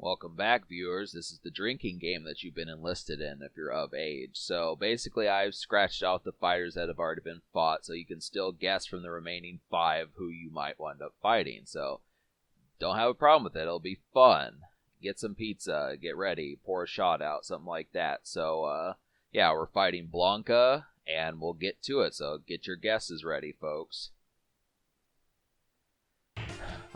Welcome back, viewers. This is the drinking game that you've been enlisted in if you're of age. So basically, I've scratched out the fighters that have already been fought, so you can still guess from the remaining 5 who you might wind up fighting. So don't have a problem with it. It'll be fun. Get some pizza, get ready, pour a shot out, something like that. So, yeah, we're fighting Blanka, and we'll get to it. So get your guesses ready, folks.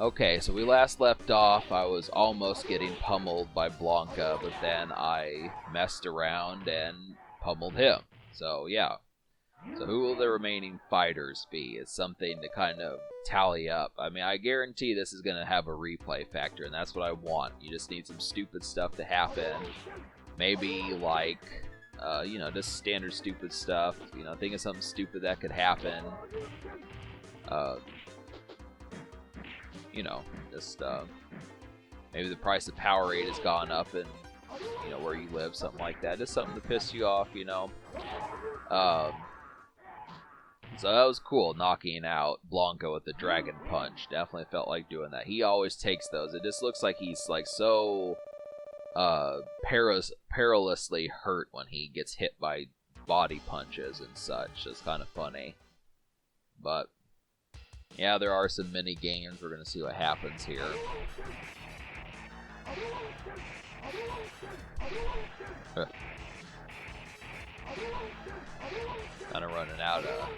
Okay, so we last left off, I was almost getting pummeled by Blanka, but then I messed around and pummeled him. So, yeah. So who will the remaining fighters be? It's something to kind of tally up. I mean, I guarantee this is going to have a replay factor, and that's what I want. You just need some stupid stuff to happen. Maybe, like, just standard stupid stuff. Think of something stupid that could happen. Maybe the price of Powerade has gone up and, where you live, something like that. Just something to piss you off, So that was cool, knocking out Blanka with the Dragon Punch. Definitely felt like doing that. He always takes those. It just looks like he's, so perilously hurt when he gets hit by body punches and such. It's kind of funny. But yeah, there are some mini games. We're going to see what happens here. Kind of running out of...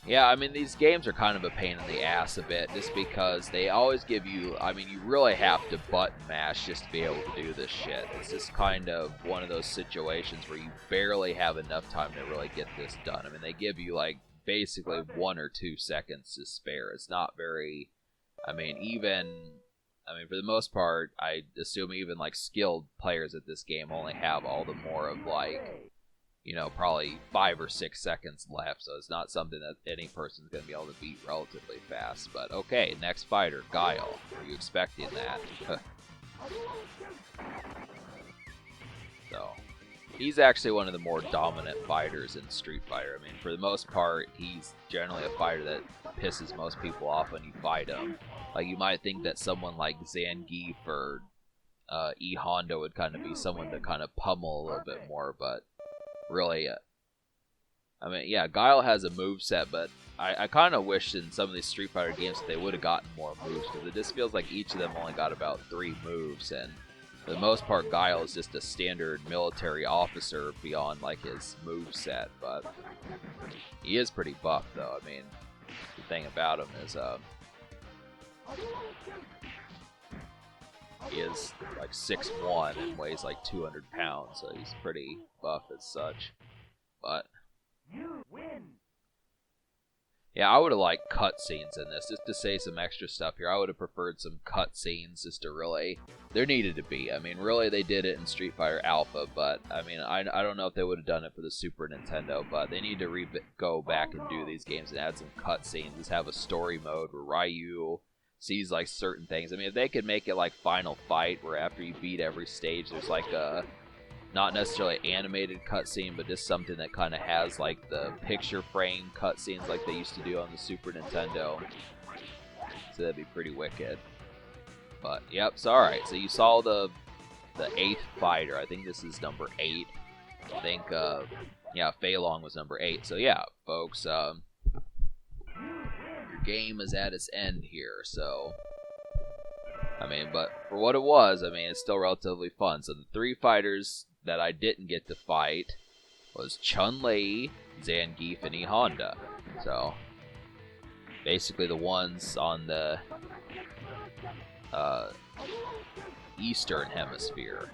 Yeah, I mean, these games are kind of a pain in the ass a bit, just because they always give you... I mean, you really have to button mash just to be able to do this shit. It's just kind of one of those situations where you barely have enough time to really get this done. I mean, they give you, basically 1 or 2 seconds to spare. It's not very... for the most part, I assume even, skilled players at this game only have all the more of, probably 5 or 6 seconds left, so it's not something that any person's going to be able to beat relatively fast. But, okay, next fighter, Guile. Are you expecting that? So, he's actually one of the more dominant fighters in Street Fighter. I mean, for the most part, he's generally a fighter that pisses most people off when you fight him. You might think that someone like Zangief or E Honda would kind of be someone to kind of pummel a little bit more, but really, Guile has a moveset, but I kind of wish in some of these Street Fighter games that they would have gotten more moves, because it just feels like each of them only got about 3 moves, and for the most part, Guile is just a standard military officer beyond, his moveset, but he is pretty buff, though. I mean, the thing about him is, he is 6'1" and weighs 200 pounds, so he's pretty buff as such. But yeah, I would have liked cutscenes in this, just to say some extra stuff here. I would have preferred some cutscenes just to really... There needed to be. I mean, really, they did it in Street Fighter Alpha, but, I mean, I don't know if they would have done it for the Super Nintendo, but they need to go back and do these games and add some cutscenes. Just have a story mode where Ryu sees certain things. I mean, if they could make it Final Fight, where after you beat every stage, there's a not necessarily animated cutscene, but just something that kind of has the picture frame cutscenes like they used to do on the Super Nintendo. So that'd be pretty wicked. But yep, so alright. So you saw the 8th fighter. I think this is number 8. I think Fei Long was number 8. So yeah, folks, game is at its end here, so but for what it was, it's still relatively fun. So the 3 fighters that I didn't get to fight was Chun-Li, Zangief, and E Honda. So basically the ones on the Eastern Hemisphere.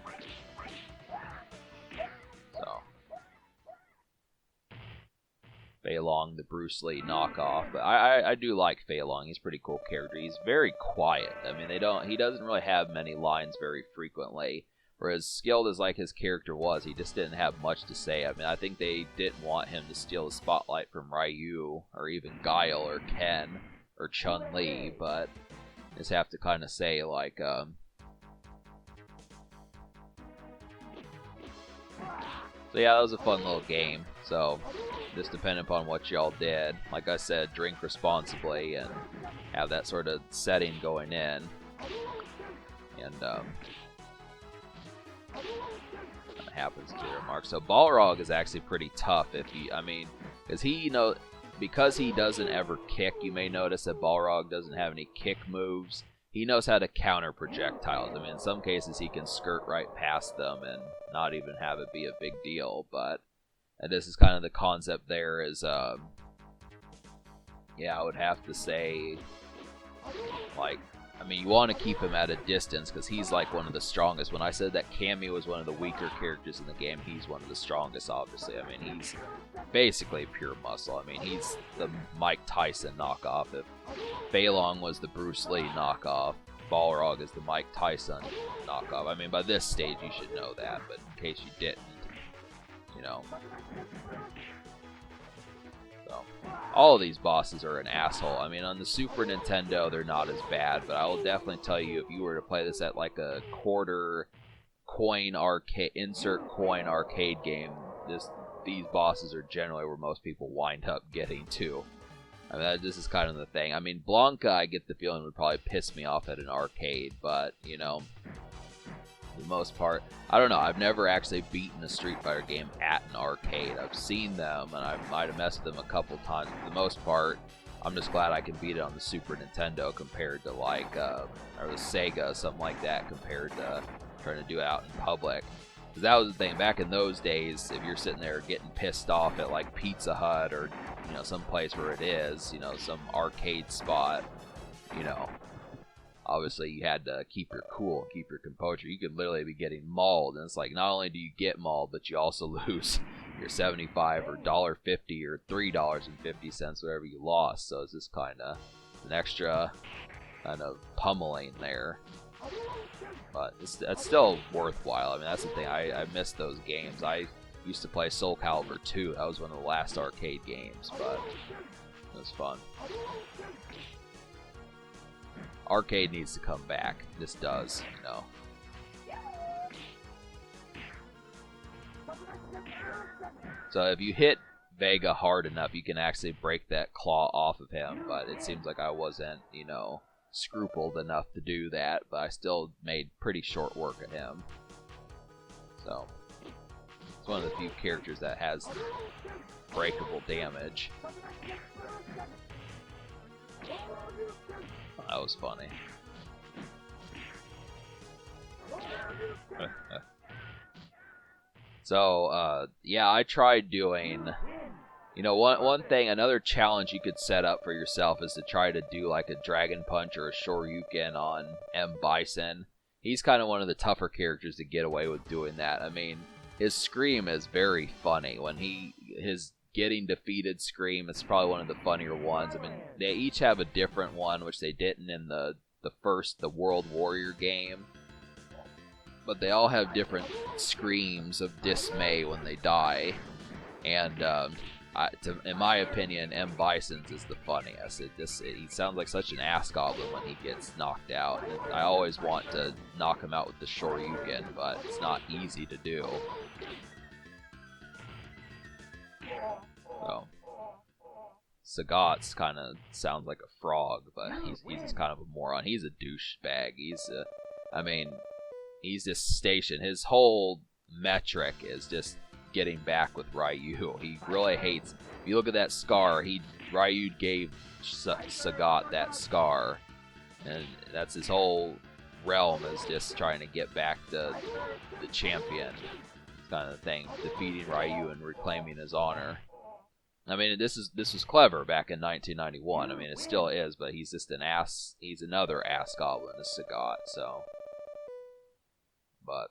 Fei Long, the Bruce Lee knockoff. But I do like Fei Long. He's a pretty cool character. He's very quiet. I mean, he doesn't really have many lines very frequently. Whereas skilled as his character was, he just didn't have much to say. I mean, I think they didn't want him to steal the spotlight from Ryu or even Guile or Ken or Chun-Li, but just have to kind of say So yeah, that was a fun little game. So just depending upon what y'all did, like I said, drink responsibly and have that sort of setting going in. And that happens to their mark. So Balrog is actually pretty tough if you, I mean, because he doesn't ever kick. You may notice that Balrog doesn't have any kick moves. He knows how to counter projectiles. I mean, in some cases he can skirt right past them and not even have it be a big deal. But and this is kind of the concept there is, yeah, I would have to say, like, I mean, you want to keep him at a distance because he's like one of the strongest. When I said that Cammy was one of the weaker characters in the game, he's one of the strongest, obviously. I mean, he's basically pure muscle. I mean, he's the Mike Tyson knockoff. If Balong was the Bruce Lee knockoff, Balrog is the Mike Tyson knockoff. I mean, by this stage, you should know that, but in case you didn't, you know. So, all of these bosses are an asshole. I mean, on the Super Nintendo, they're not as bad, but I will definitely tell you, if you were to play this at like a quarter coin arcade, insert coin arcade game, these bosses are generally where most people wind up getting to. I mean, this is kind of the thing. I mean, Blanca, I get the feeling, would probably piss me off at an arcade, but, you know, for the most part, I don't know. I've never actually beaten a Street Fighter game at an arcade. I've seen them, and I might have messed with them a couple times. For the most part, I'm just glad I can beat it on the Super Nintendo compared to, like, or the Sega, something like that, compared to trying to do it out in public. Because that was the thing. Back in those days, if you're sitting there getting pissed off at, like, Pizza Hut or, you know, some place where it is, you know, some arcade spot, you know, obviously you had to keep your cool, keep your composure. You could literally be getting mauled, and it's like, not only do you get mauled, but you also lose your $75 or $1.50 or $3.50, whatever you lost. So it's just kind of an extra kind of pummeling there. But that's still worthwhile. I mean, that's the thing. I miss those games. I used to play Soul Calibur 2. That was one of the last arcade games, but it was fun. Arcade needs to come back. This does, you know. So if you hit Vega hard enough, you can actually break that claw off of him, but it seems like I wasn't, you know, scrupled enough to do that, but I still made pretty short work of him. So it's one of the few characters that has breakable damage. That was funny. So, yeah, I tried doing, you know, one thing, another challenge you could set up for yourself is to try to do like a Dragon Punch or a Shoryuken on M. Bison. He's kind of one of the tougher characters to get away with doing that. I mean, his scream is very funny. When his getting defeated scream, it's probably one of the funnier ones. I mean, they each have a different one, which they didn't in the World Warrior game. But they all have different screams of dismay when they die. And in my opinion, M. Bison's is the funniest. He sounds like such an ass goblin when he gets knocked out. And I always want to knock him out with the Shoryuken, but it's not easy to do. So, Sagat's kind of sounds like a frog, but he's just kind of a moron. He's a douchebag. He's just stationed. His whole metric is just getting back with Ryu. He really hates. If you look at that scar, Ryu gave Sagat that scar, and that's his whole realm, is just trying to get back the champion kind of thing, defeating Ryu and reclaiming his honor. I mean, this was clever back in 1991. I mean, it still is, but he's just an ass. He's another ass goblin, this Sagat. So, but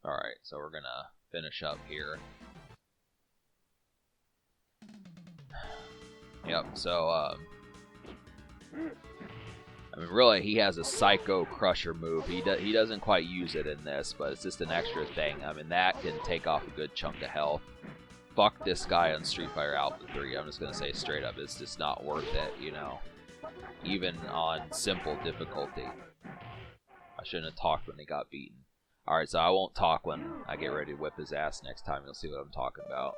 all right, so we're gonna finish up here. Yep. So, I mean, really, he has a Psycho Crusher move. He doesn't quite use it in this, but it's just an extra thing. I mean, that can take off a good chunk of health. Fuck this guy on Street Fighter Alpha 3. I'm just gonna say straight up, it's just not worth it, you know. Even on simple difficulty. I shouldn't have talked when he got beaten. Alright, so I won't talk when I get ready to whip his ass next time. You'll see what I'm talking about.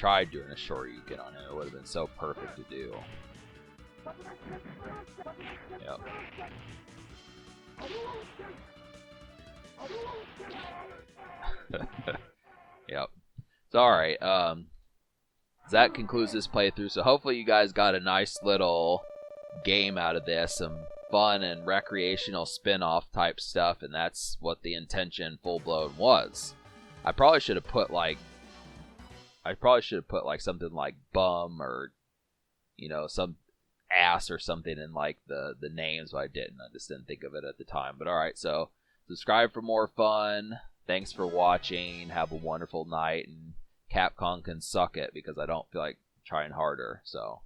tried doing a Shoryuken on him. It would have been so perfect to do. Yep. Yep. So, alright, that concludes this playthrough. So hopefully you guys got a nice little game out of this. Some fun and recreational spin-off type stuff, and that's what the intention full-blown was. I probably should have put like something like bum or, you know, some ass or something in like the names, but I didn't. I just didn't think of it at the time. But alright, so subscribe for more fun. Thanks for watching. Have a wonderful night, and Capcom can suck it because I don't feel like trying harder. So